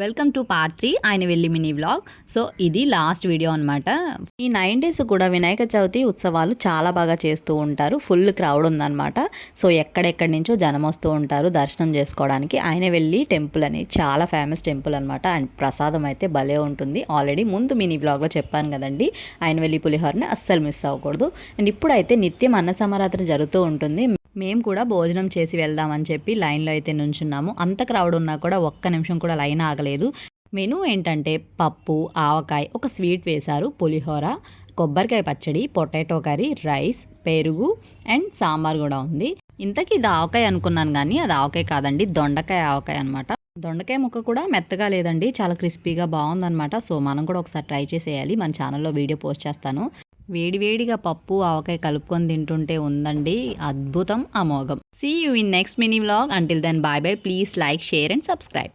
Welcome to part 3 ఆయన వెళ్ళి mini vlog. So ఇది లాస్ట్ వీడియో అనమాట. ఈ 9 days కూడా వినాయక చవితి ఉత్సవాలు చాలా బాగా చేస్తూ ఉంటారు. ఫుల్ క్రౌడ్ ఉందన్నమాట. సో ఎక్కడెక్కడి నుంచో జనం వస్తూ ఉంటారు దర్శనం చేసుకోవడానికి. ఆయన వెళ్ళి టెంపుల్ అని చాలా ఫేమస్ టెంపుల్ అనమాట. అండ్ ప్రసాదం అయితే భలే ఉంటుంది. ఆల్రెడీ ముందు మినీ వ్లాగ్లో చెప్పాను కదండి, ఆయన వెళ్ళి పులిహోరని అస్సలు మిస్ అవ్వకూడదు. అండ్ ఇప్పుడైతే నిత్యం అన్న సమారాధన జరుగుతూ ఉంటుంది. మేము కూడా భోజనం చేసి వెళ్దామని చెప్పి లైన్లో అయితే నుంచున్నాము. అంత క్రౌడ్ ఉన్నా కూడా ఒక్క నిమిషం కూడా లైన్ ఆగలేదు. మెనూ ఏంటంటే పప్పు, ఆవకాయ, ఒక స్వీట్ వేశారు, పులిహోర, కొబ్బరికాయ పచ్చడి, పొటాటో కర్రీ, రైస్, పెరుగు అండ్ సాంబార్ కూడా ఉంది. ఇంతకీ ఇది ఆవకాయ అనుకున్నాను కానీ అది ఆవకాయ కాదండి, దొండకాయ ఆవకాయ అనమాట. దొండకాయ ముక్క కూడా మెత్తగా లేదండి, చాలా క్రిస్పీగా బాగుందనమాట. సో మనం కూడా ఒకసారి ట్రై చేసేయాలి. మన ఛానల్లో వీడియో పోస్ట్ చేస్తాను. వేడివేడిగా పప్పు ఆవకాయ కలుపుకొని తింటుంటే ఉందండి అద్భుతం, అమోఘం. See you in next mini vlog. Until then bye bye. Please like, share and subscribe.